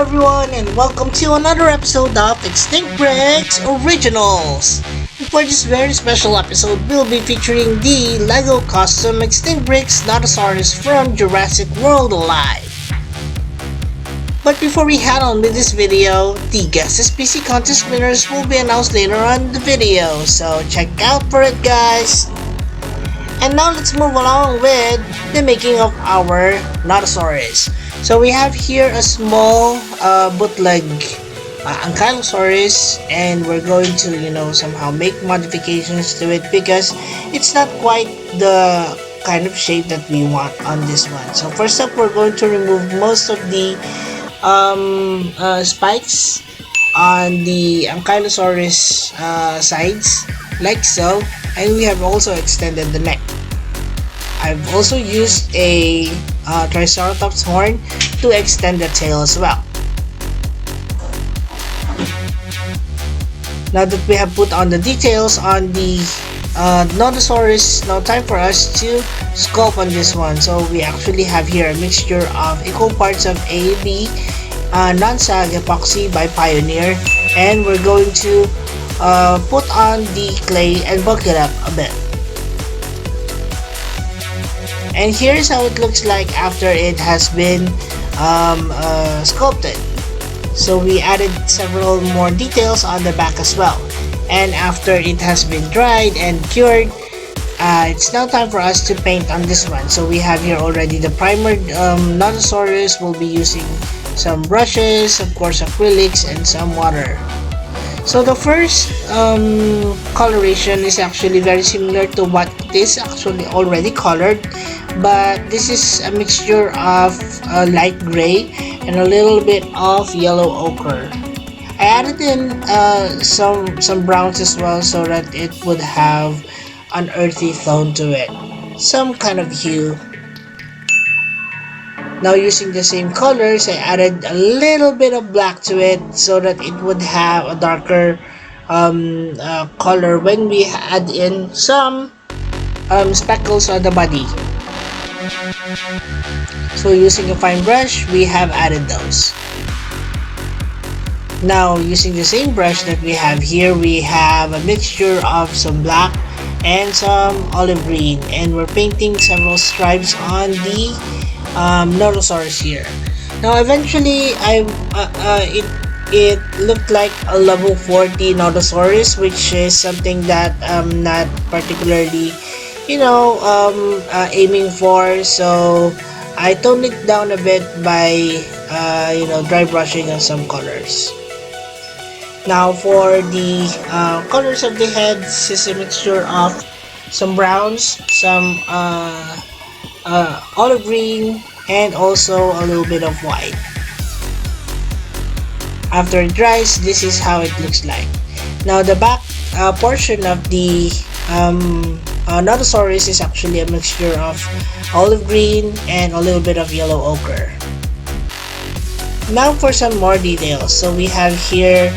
everyone, and welcome to another episode of Extinct Bricks Originals. And for this very special episode, we'll be featuring the LEGO custom Extinct Bricks Nodosaurus from Jurassic World Alive. But before we head on with this video, the Guess This PC contest winners will be announced later on in the video, so check out for it, guys. And now let's move along with the making of our Nodosaurus. So we have here a small bootleg Ankylosaurus, and we're going to somehow make modifications to it because it's not quite the kind of shape that we want on this one. So first up, we're going to remove most of the spikes on the Ankylosaurus sides, like so, and we have also extended the neck. I've also used a Triceratops horn to extend the tail as well. Now that we have put on the details on the Nodosaurus, now time for us to sculpt on this one. So we actually have here a mixture of equal parts of AAB, non-sag epoxy by Pioneer, and we're going to put on the clay and bulk it up a bit. And here's how it looks like after it has been sculpted. So we added several more details on the back as well. And after it has been dried and cured, it's now time for us to paint on this one. So we have here already the primer Nodosaurus. We'll be using some brushes, of course acrylics, and some water. So the first coloration is actually very similar to what is actually already colored, but this is a mixture of light gray and a little bit of yellow ochre. I added in some browns as well so that it would have an earthy tone to it, some kind of hue. Now using the same colors, I added a little bit of black to it so that it would have a darker color when we add in some speckles on the body. So using a fine brush, we have added those. Now using the same brush that we have here, we have a mixture of some black and some olive green, and we're painting several stripes on the Nodosaurus here. Now eventually it looked like a level 40 Nodosaurus, which is something that I'm not particularly aiming for, so I toned it down a bit by dry brushing on some colors. Now for the colors of the head, this is a mixture of some browns, some olive green, and also a little bit of white. After it dries, this is how it looks like. Now the back portion of the Nodosaurus is actually a mixture of olive green and a little bit of yellow ochre. Now for some more details. So we have here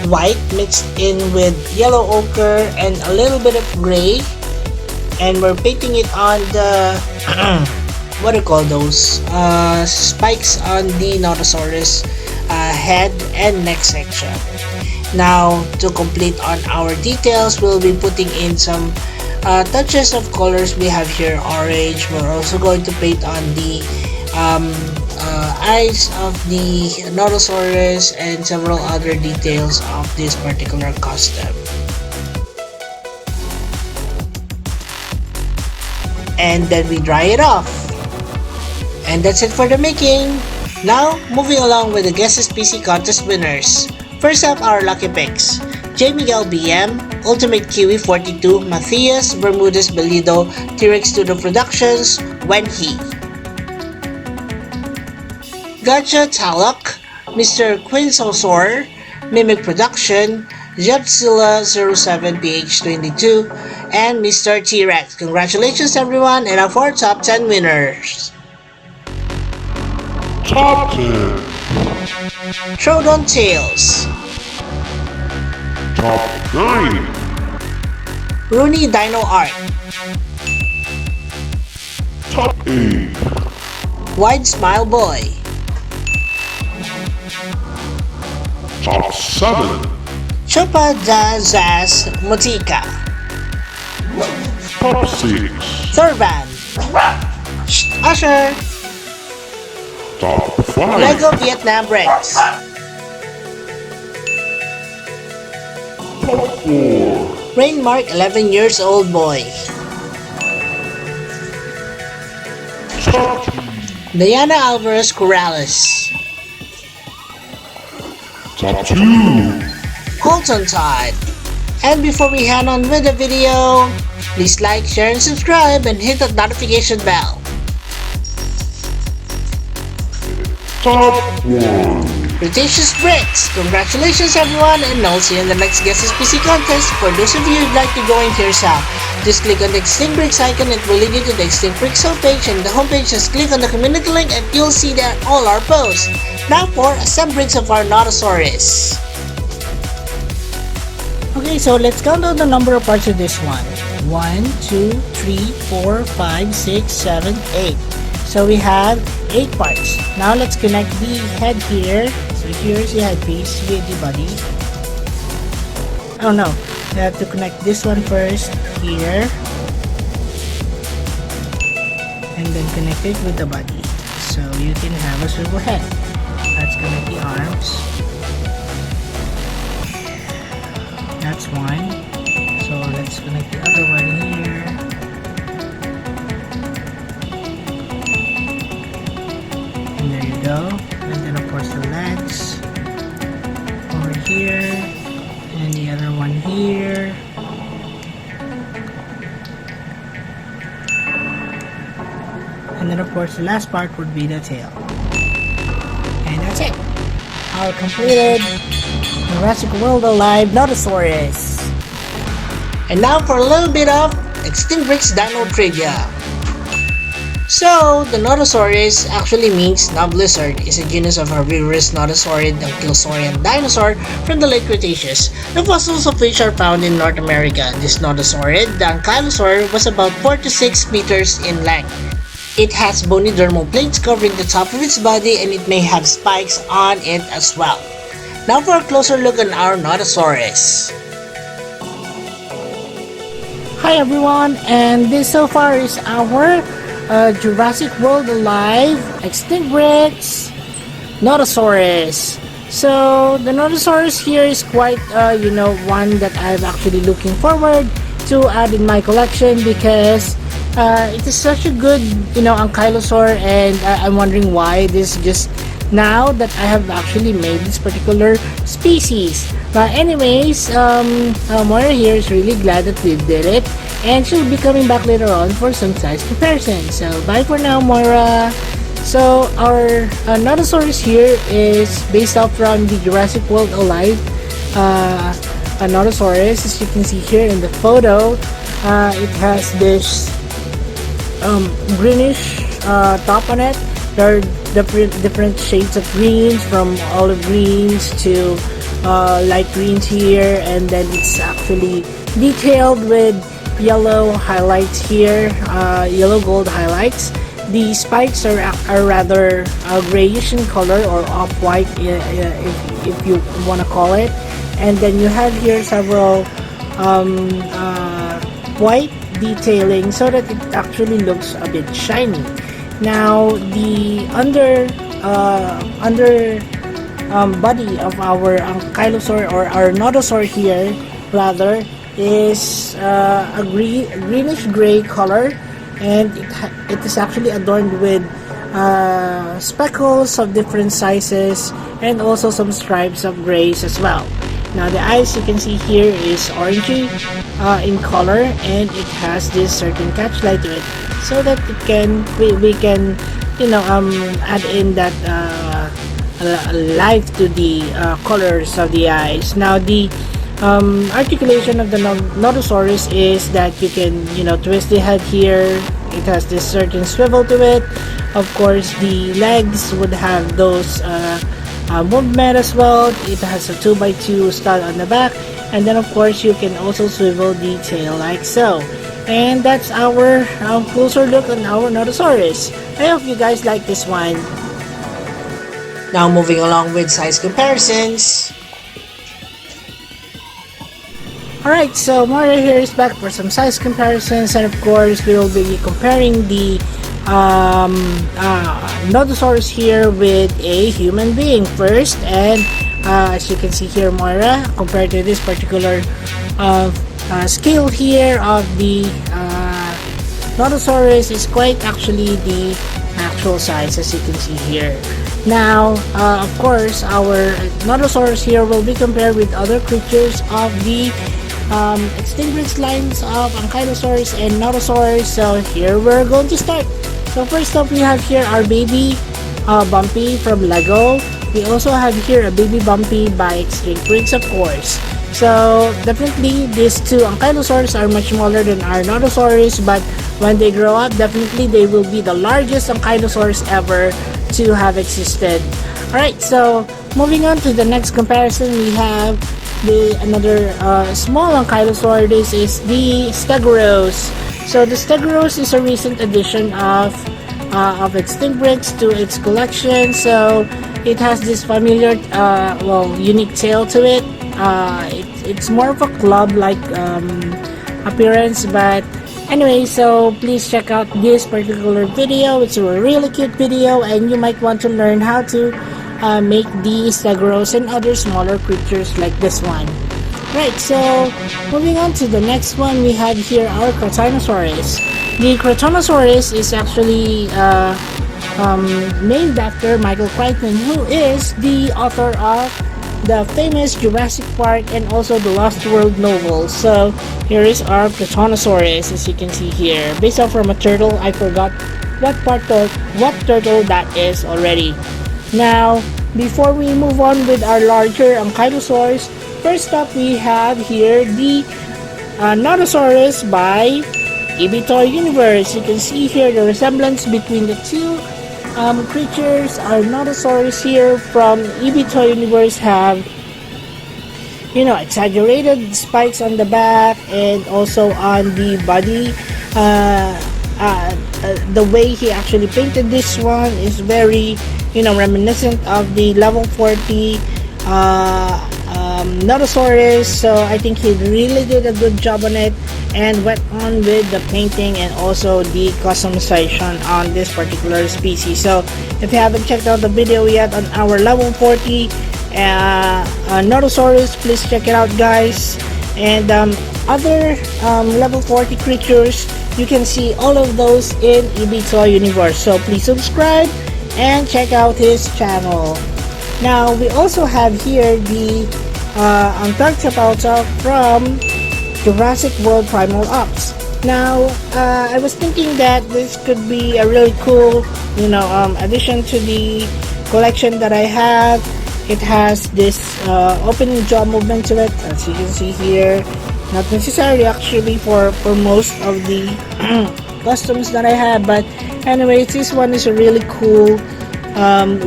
white mixed in with yellow ochre and a little bit of gray, and we're painting it on the what do you call those spikes on the Nodosaurus head and neck section. Now to complete on our details, we'll be putting in some touches of colors. We have here orange. We're also going to paint on the eyes of the Nodosaurus and several other details of this particular custom. And then we dry it off. And that's it for the making. Now, moving along with the Guess This PC contest winners. First up, our lucky picks: J. Miguel BM, Ultimate Kiwi 42, Matthias Bermudez Belido, T-Rex Studio Productions, When He, Gacha Talok, Mr. Quinsosaur, Mimic Production, Jepzilla07PH22, and Mr. T-Rex. Congratulations everyone, and our 4 top 10 winners. Top 10. Troodon Tales, Top 9. Rooney Dino Art, Top 8. Wide Smile Boy, Top 7. Chupa da Zaz Motica. Top 6. Thurban. Usher. Top 5. Lego Vietnam Rex. Top 4. Rainmark 11 years old boy. Top 3. Diana Alvarez Corrales. Top 2. Colton Todd. And before we hand on with the video, please like, share, and subscribe and hit that notification bell. Top 1. Cretaceous Bricks! Congratulations everyone, and I'll see you in the next Guess PC contest. For those of you who'd like to go into yourself, just click on the Extinct Bricks icon. It will lead you to the Extinct Bricks homepage, and the homepage, just click on the community link and you'll see there all our posts. Now for some bricks of our Nodosaurus. Okay, so let's count down the number of parts of this one. 1, 2, 3, 4, 5, 6, 7, 8. So we have 8 parts. Now let's connect the head here. So here's the headpiece with the body. Oh no, we have to connect this one first here. And then connect it with the body. So you can have a swivel head. Let's connect the arms. That's one. So let's connect the other one here. And there you go. And then of course the legs over here. And the other one here. And then of course the last part would be the tail. And that's it. Our completed Jurassic World Alive Nodosaurus. And now for a little bit of Extinct Bricks Dino Trivia. So, the Nodosaurus actually means knob lizard, is a genus of herbivorous nodosaurid ankylosaurian dinosaur from the late Cretaceous, the fossils of which are found in North America. This nodosaurid, the ankylosaur, was about 4 to 6 meters in length. It has bony dermal plates covering the top of its body, and it may have spikes on it as well. Now for a closer look on our Nodosaurus. Hi everyone, and this so far is our Jurassic World Alive Extinct Bricks Nodosaurus. So the Nodosaurus here is quite one that I'm actually looking forward to add in my collection, because it is such a good ankylosaur, and I'm wondering why this just now that I have actually made this particular species. But anyways, Moira here is really glad that we did it, and she'll be coming back later on for some size comparison. So bye for now, Moira. So our Nodosaurus here is based off from the Jurassic World Alive Nodosaurus. As you can see here in the photo, it has this greenish top on it. There are different shades of greens, from olive greens to light greens here, and then it's actually detailed with yellow highlights here, yellow gold highlights. The spikes are rather grayish in color, or off-white if you want to call it. And then you have here several white detailing so that it actually looks a bit shiny. Now the under body of our ankylosaur, or our nodosaur here rather, is a greenish gray color, and it is actually adorned with speckles of different sizes, and also some stripes of grays as well. Now the eyes, you can see here, is orangey in color, and it has this certain catchlight to it, so that we can add in that life to the colors of the eyes. Now the articulation of the Nodosaurus is that you can twist the head here. It has this certain swivel to it. Of course, the legs would have those movement as well. It has a 2x2 stud on the back, and then of course you can also swivel the tail like so. And that's our closer look on our Nodosaurus. I hope you guys like this one. Now moving along with size comparisons. Alright, so Mario here is back for some size comparisons, and of course we will be comparing the Nodosaurus here with a human being first. And as you can see here, Moira, compared to this particular scale here of the Nodosaurus, is quite actually the actual size, as you can see here. Now, of course, our Nodosaurus here will be compared with other creatures of the extinct lines of Ankylosaurus and Nodosaurus. So here we're going to start. So first up, we have here our baby Bumpy from Lego. We also have here a baby Bumpy by Extinct, of course. So definitely these two Ankylosaurs are much smaller than our Nodosaurus, but when they grow up, definitely they will be the largest Ankylosaurs ever to have existed. Alright, so moving on to the next comparison, we have another small Ankylosaur. This is the Stegosaurus. So the Stegosaurus is a recent addition of Extinct to its collection. So it has this familiar, unique tail to it. It's more of a club-like appearance, but anyway, so please check out this particular video. It's a really cute video, and you might want to learn how to make the Stegosaurus and other smaller creatures like this one. Right, so moving on to the next one, we have here our Crotinosaurus. The Crotinosaurus is actually named after Michael Crichton, who is the author of the famous Jurassic Park and also the Lost World novels. So here is our Crotinosaurus, as you can see here, based off from a turtle. I forgot what turtle that is already. Now, before we move on with our larger Ankylosaurs, first up we have here the Nodosaurus by Toy Universe. You can see here the resemblance between the two creatures. Our Nodosaurus here from Toy Universe have, exaggerated spikes on the back and also on the body. The way he actually painted this one is very, reminiscent of the level 40 Nodosaurus. So I think he really did a good job on it and went on with the painting and also the customization on this particular species. So if you haven't checked out the video yet on our level 40 Nodosaurus, please check it out, guys. And other level 40 creatures, you can see all of those in Toy Universe. So please subscribe and check out his channel. Now we also have here the Articulation from Jurassic World Primal Ops. Now I was thinking that this could be a really cool addition to the collection that I have. It has this open jaw movement to it, as you can see here. Not necessarily actually for most of the customs that I have, but anyways, this one is a really cool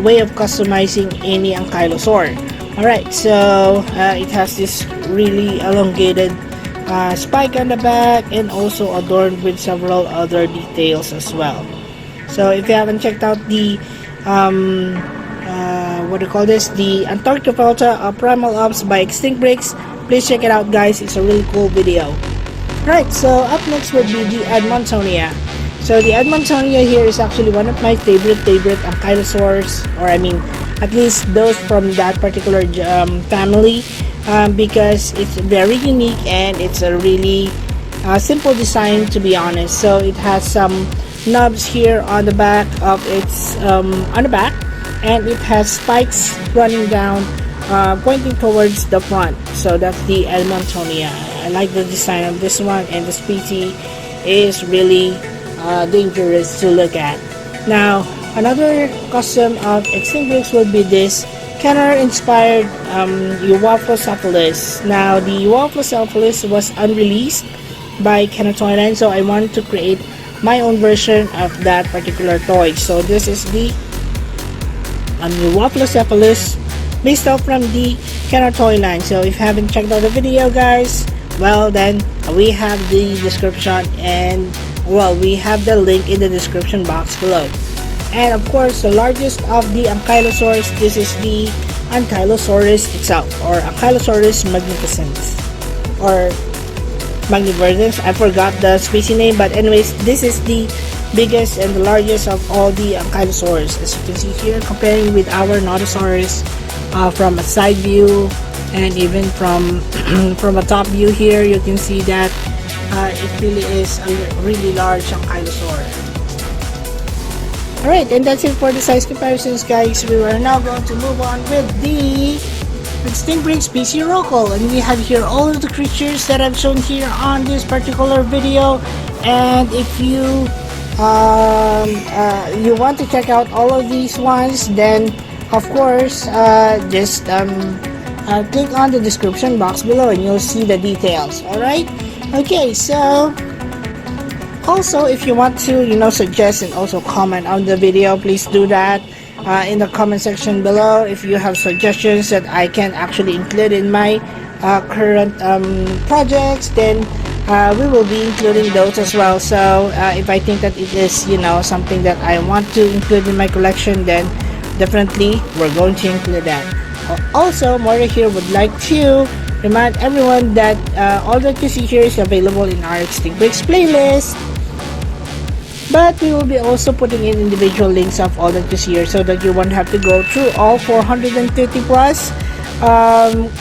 way of customizing any Ankylosaur. Alright, so it has this really elongated spike on the back and also adorned with several other details as well. So if you haven't checked out the the Antarctica of Primal Ops by Extinct, please check it out, guys. It's a really cool video. Right, so up next would be the Edmontonia. So the Edmontonia here is actually one of my favorite Ankylosaurs, or I mean at least those from that particular family, because it's very unique and it's a really simple design, to be honest. So it has some knobs here on the back of its and it has spikes running down pointing towards the front. So that's the Edmontonia. I like the design of this one, and the species is really dangerous to look at. Now another custom of Extinct would be this Kenner inspired Euoplocephalus. Now the Euoplocephalus was unreleased by Kenner Toyland, so I wanted to create my own version of that particular toy. So this is the Euoplocephalus based off from the Kenner Toyland. So if you haven't checked out the video, guys, well then we have the description, and we have the link in the description box below. And of course, the largest of the Ankylosaurs, this is the Ankylosaurus itself, or Ankylosaurus magnificens. or magniversus. I forgot the species name, but anyways, this is the biggest and the largest of all the ankylosaurs. As you can see here, comparing with our nodosaurus from a side view and even from from a top view here, you can see that it really is a really large ankylosaur. Alright, and that's it for the size comparisons, guys. We are now going to move on with the extinct breed species Rocco, and we have here all of the creatures that I've shown here on this particular video. And if you you want to check out all of these ones, then of course just click on the description box below and you'll see the details. Alright, okay, so also if you want to suggest and also comment on the video, please do that in the comment section below. If you have suggestions that I can actually include in my current projects, then we will be including those as well. So if I think that it is something that I want to include in my collection, then definitely we're going to include that. Also, Moira here would like to remind everyone that all that you see here is available in our Extinct Breeds playlist, but we will be also putting in individual links of all that you see here, so that you won't have to go through all 450 plus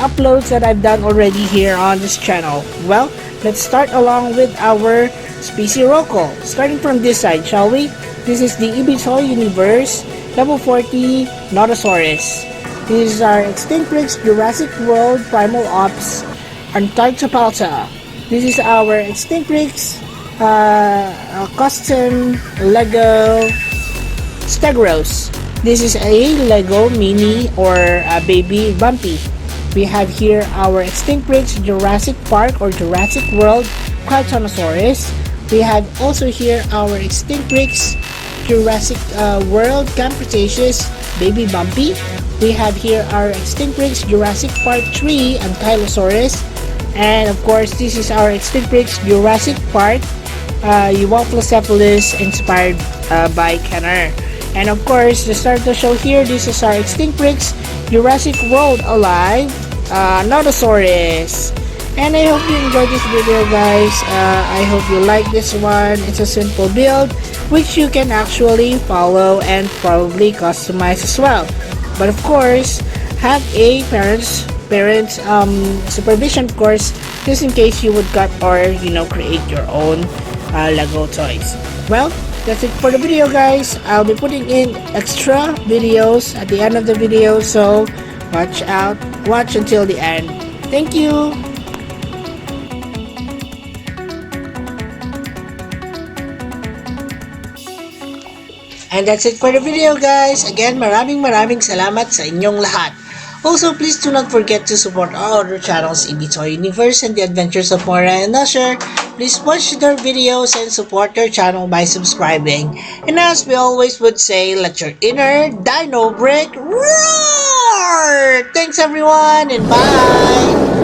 uploads that I've done already here on this channel. Well, let's start along with our species Rocco. Starting from this side, shall we? This is the Ibiza Universe Level 40 Nodosaurus. This is our Extinct Breeds Jurassic World Primal Ops Antarctopalta. This is our Extinct Breeds custom Lego Stegros. This is a Lego mini or a baby Bumpy. We have here our Extinct Breeds Jurassic Park or Jurassic World Cryotonosaurus. We have also here our Extinct Breeds Jurassic World Camp Cretaceous Baby Bumpy. We have here our Extinct Breeds Jurassic Park 3 Ankylosaurus. And of course, this is our Extinct Breeds Jurassic Park Euoplocephalus inspired by Kenner. And of course, to start the show here, this is our Extinct Breeds Jurassic World Alive Nodosaurus. And I hope you enjoyed this video, guys. I hope you like this one. It's a simple build which you can actually follow and probably customize as well. But of course, have a parents supervision, of course, just in case you would cut or create your own Lego toys. Well, that's it for the video, guys. I'll be putting in extra videos at the end of the video, so watch until the end. Thank you. And that's it for the video, guys. Again, maraming salamat sa inyong lahat. Also, please do not forget to support our other channels, Ibiza Universe and the Adventures of Moira and Usher. Please watch their videos and support their channel by subscribing. And as we always would say, let your inner dino brick roar! Thanks everyone, and bye!